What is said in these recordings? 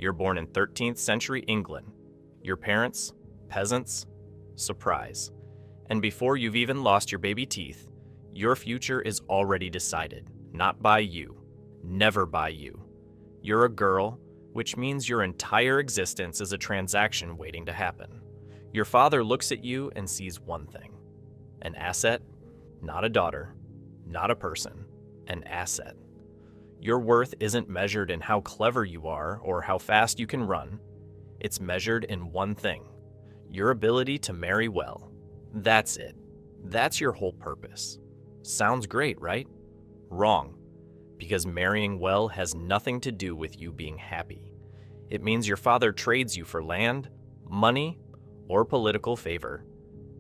You're born in 13th century England. Your parents, peasants, surprise. And before you've even lost your baby teeth, your future is already decided, not by you, never by you. You're a girl, which means your entire existence is a transaction waiting to happen. Your father looks at you and sees one thing: an asset, not a daughter, not a person, an asset. Your worth isn't measured in how clever you are or how fast you can run. It's measured in one thing: your ability to marry well. That's it. That's your whole purpose. Sounds great, right? Wrong. Because marrying well has nothing to do with you being happy. It means your father trades you for land, money, or political favor.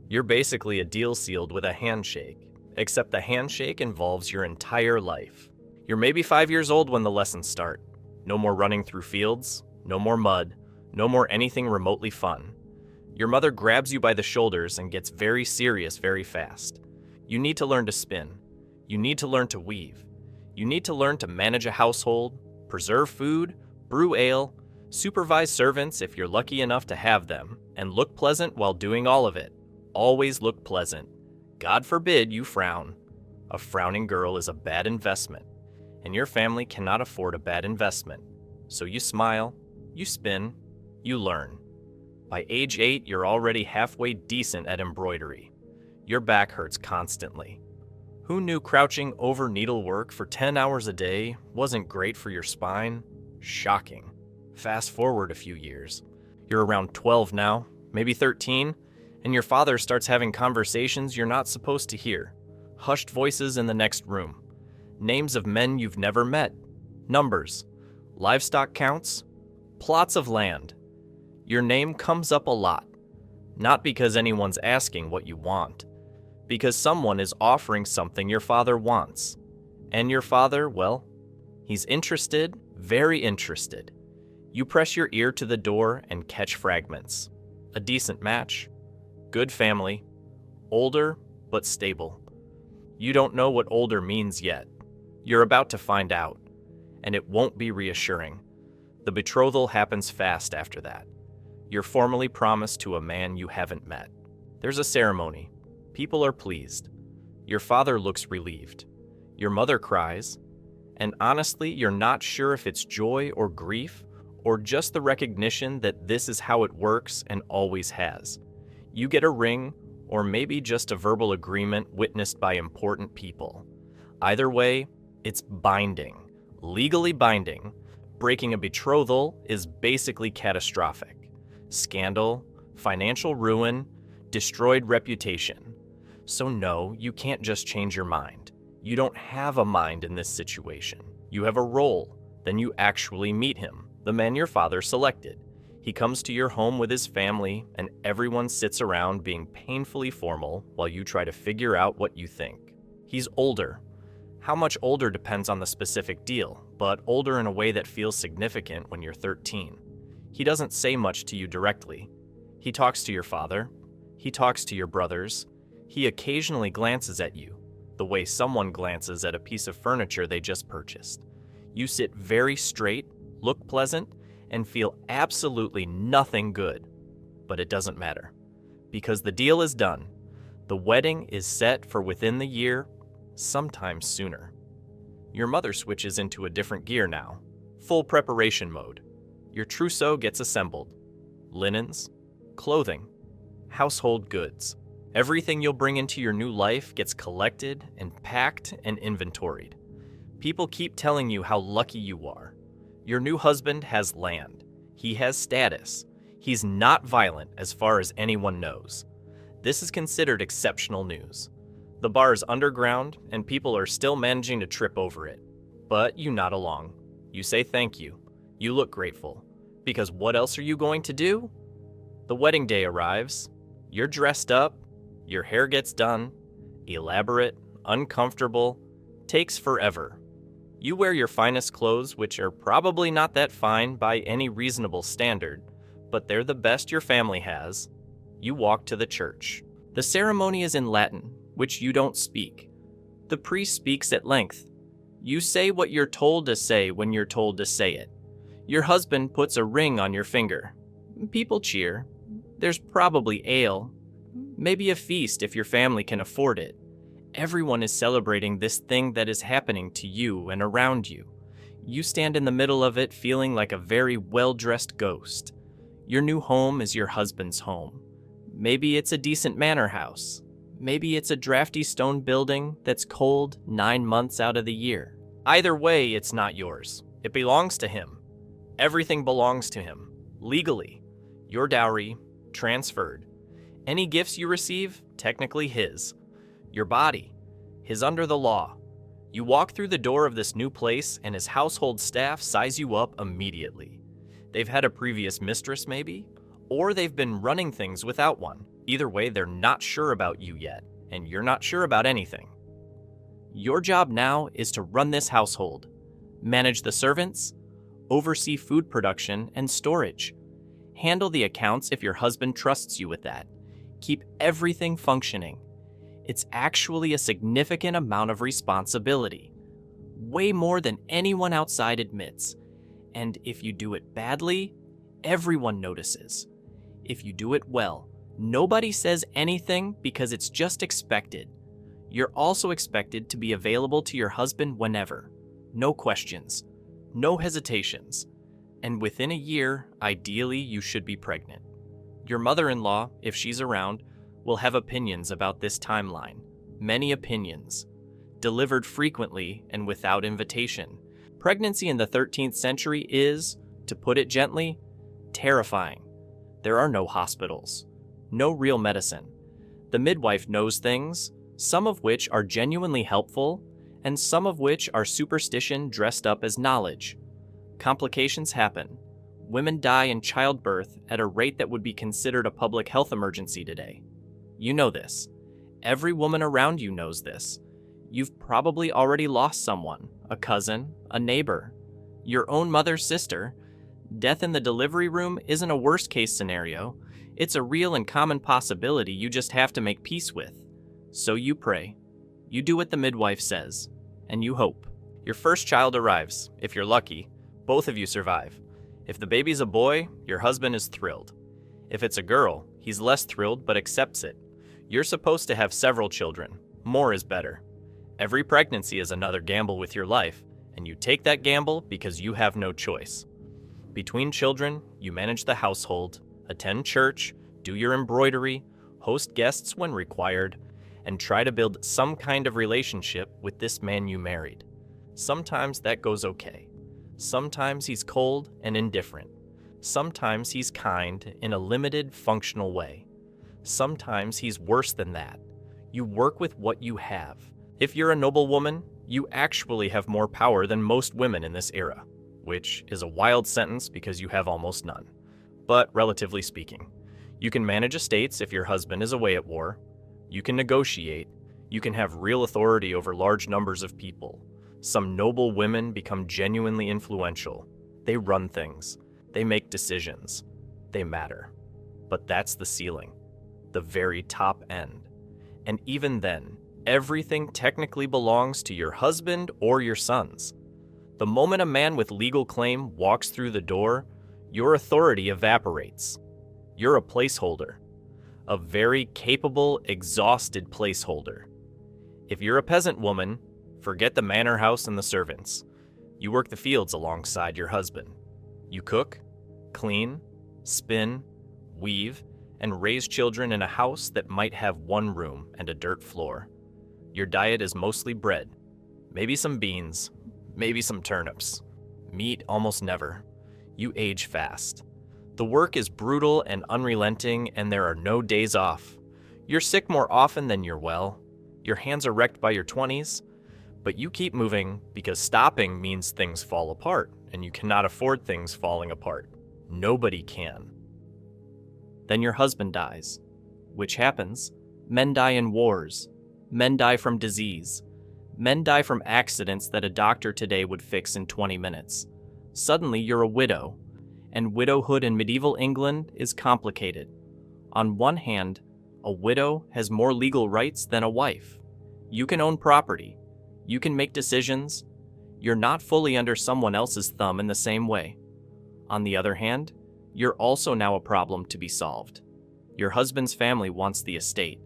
You're basically a deal sealed with a handshake, except the handshake involves your entire life. You're maybe 5 years old when the lessons start. No more running through fields, no more mud, no more anything remotely fun. Your mother grabs you by the shoulders and gets very serious very fast. You need to learn to spin. You need to learn to weave. You need to learn to manage a household, preserve food, brew ale, supervise servants if you're lucky enough to have them, and look pleasant while doing all of it. Always look pleasant. God forbid you frown. A frowning girl is a bad investment, and your family cannot afford a bad investment. So you smile, you spin, you learn. By age 8, you're already halfway decent at embroidery. Your back hurts constantly. Who knew crouching over needlework for 10 hours a day wasn't great for your spine? Shocking. Fast forward a few years. You're around 12 now, maybe 13, and your father starts having conversations you're not supposed to hear. Hushed voices in the next room. Names of men you've never met. Numbers. Livestock counts. Plots of land. Your name comes up a lot. Not because anyone's asking what you want. Because someone is offering something your father wants. And your father, well, he's interested, very interested. You press your ear to the door and catch fragments. A decent match. Good family. Older, but stable. You don't know what older means yet. You're about to find out. And it won't be reassuring. The betrothal happens fast after that. You're formally promised to a man you haven't met. There's a ceremony. People are pleased. Your father looks relieved. Your mother cries. And honestly, you're not sure if it's joy or grief, or just the recognition that this is how it works and always has. You get a ring, or maybe just a verbal agreement witnessed by important people. Either way, it's binding, legally binding. Breaking a betrothal is basically catastrophic. Scandal, financial ruin, destroyed reputation. So no, you can't just change your mind. You don't have a mind in this situation. You have a role. Then you actually meet him, the man your father selected. He comes to your home with his family, and everyone sits around being painfully formal while you try to figure out what you think. He's older. How much older depends on the specific deal, but older in a way that feels significant when you're 13. He doesn't say much to you directly. He talks to your father. He talks to your brothers. He occasionally glances at you, the way someone glances at a piece of furniture they just purchased. You sit very straight, look pleasant, and feel absolutely nothing good. But it doesn't matter, because the deal is done. The wedding is set for within the year, sometimes sooner. Your mother switches into a different gear now, full preparation mode. Your trousseau gets assembled. Linens, clothing, household goods. Everything you'll bring into your new life gets collected and packed and inventoried. People keep telling you how lucky you are. Your new husband has land. He has status. He's not violent as far as anyone knows. This is considered exceptional news. The bar is underground and people are still managing to trip over it. But you nod along. You say thank you. You look grateful. Because what else are you going to do? The wedding day arrives. You're dressed up. Your hair gets done. Elaborate, uncomfortable, takes forever. You wear your finest clothes, which are probably not that fine by any reasonable standard, but they're the best your family has. You walk to the church. The ceremony is in Latin, which you don't speak. The priest speaks at length. You say what you're told to say when you're told to say it. Your husband puts a ring on your finger. People cheer. There's probably ale. Maybe a feast if your family can afford it. Everyone is celebrating this thing that is happening to you and around you. You stand in the middle of it feeling like a very well-dressed ghost. Your new home is your husband's home. Maybe it's a decent manor house. Maybe it's a drafty stone building that's cold 9 months out of the year. Either way, it's not yours. It belongs to him. Everything belongs to him, legally. Your dowry, transferred. Any gifts you receive, technically his. Your body, his under the law. You walk through the door of this new place and his household staff size you up immediately. They've had a previous mistress maybe, or they've been running things without one. Either way, they're not sure about you yet, and you're not sure about anything. Your job now is to run this household, manage the servants, oversee food production and storage, handle the accounts if your husband trusts you with that, keep everything functioning. It's actually a significant amount of responsibility, way more than anyone outside admits. And if you do it badly, everyone notices. If you do it well, nobody says anything because it's just expected. You're also expected to be available to your husband whenever. No questions, no hesitations. And within a year, ideally, you should be pregnant. Your mother-in-law, if she's around, will have opinions about this timeline. Many opinions. Delivered frequently and without invitation. Pregnancy in the 13th century is, to put it gently, terrifying. There are no hospitals. No real medicine. The midwife knows things, some of which are genuinely helpful, and some of which are superstition dressed up as knowledge. Complications happen. Women die in childbirth at a rate that would be considered a public health emergency today. You know this. Every woman around you knows this. You've probably already lost someone, a cousin, a neighbor, your own mother's sister. Death in the delivery room isn't a worst-case scenario. It's a real and common possibility you just have to make peace with. So you pray. You do what the midwife says, and you hope. Your first child arrives. If you're lucky, both of you survive. If the baby's a boy, your husband is thrilled. If it's a girl, he's less thrilled but accepts it. You're supposed to have several children. More is better. Every pregnancy is another gamble with your life, and you take that gamble because you have no choice. Between children, you manage the household, attend church, do your embroidery, host guests when required, and try to build some kind of relationship with this man you married. Sometimes that goes okay. Sometimes he's cold and indifferent. Sometimes he's kind in a limited, functional way. Sometimes he's worse than that. You work with what you have. If you're a noblewoman, you actually have more power than most women in this era, which is a wild sentence because you have almost none. But relatively speaking, you can manage estates if your husband is away at war. You can negotiate. You can have real authority over large numbers of people. Some noble women become genuinely influential. They run things. They make decisions. They matter. But that's the ceiling, the very top end. And even then, everything technically belongs to your husband or your sons. The moment a man with legal claim walks through the door, your authority evaporates. You're a placeholder. A very capable, exhausted placeholder. If you're a peasant woman, forget the manor house and the servants. You work the fields alongside your husband. You cook, clean, spin, weave, and raise children in a house that might have one room and a dirt floor. Your diet is mostly bread, maybe some beans, maybe some turnips. Meat almost never. You age fast. The work is brutal and unrelenting, and there are no days off. You're sick more often than you're well. Your hands are wrecked by your 20s, but you keep moving because stopping means things fall apart, and you cannot afford things falling apart. Nobody can. Then your husband dies, which happens. Men die in wars. Men die from disease. Men die from accidents that a doctor today would fix in 20 minutes. Suddenly you're a widow, and widowhood in medieval England is complicated. On one hand, a widow has more legal rights than a wife. You can own property. You can make decisions. You're not fully under someone else's thumb in the same way. On the other hand, you're also now a problem to be solved. Your husband's family wants the estate.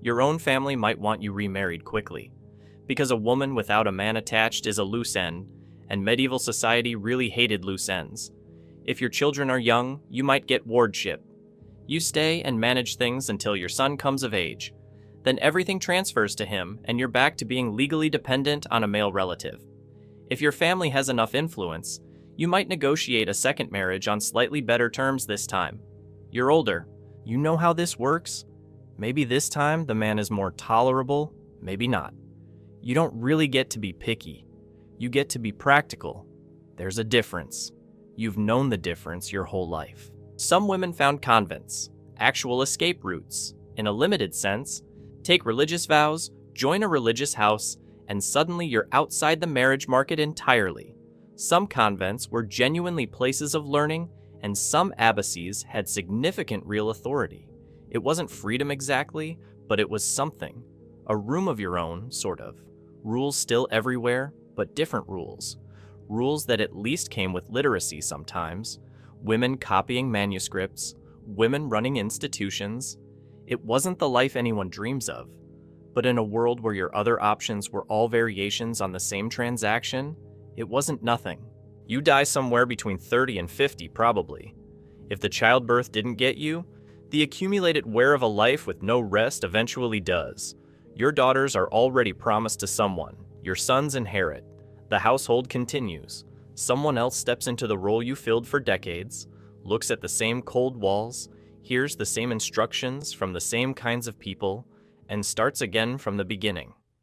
Your own family might want you remarried quickly, because a woman without a man attached is a loose end, and medieval society really hated loose ends. If your children are young, you might get wardship. You stay and manage things until your son comes of age. Then everything transfers to him, and you're back to being legally dependent on a male relative. If your family has enough influence, you might negotiate a second marriage on slightly better terms this time. You're older. You know how this works. Maybe this time the man is more tolerable, maybe not. You don't really get to be picky. You get to be practical. There's a difference. You've known the difference your whole life. Some women found convents, actual escape routes. In a limited sense, take religious vows, join a religious house, and suddenly you're outside the marriage market entirely. Some convents were genuinely places of learning, and some abbacies had significant real authority. It wasn't freedom exactly, but it was something. A room of your own, sort of. Rules still everywhere, but different rules. Rules that at least came with literacy sometimes. Women copying manuscripts, women running institutions. It wasn't the life anyone dreams of. But in a world where your other options were all variations on the same transaction, it wasn't nothing. You die somewhere between 30 and 50 probably. If the childbirth didn't get you, the accumulated wear of a life with no rest eventually does. Your daughters are already promised to someone. Your sons inherit. The household continues. Someone else steps into the role you filled for decades, looks at the same cold walls, hears the same instructions from the same kinds of people, and starts again from the beginning.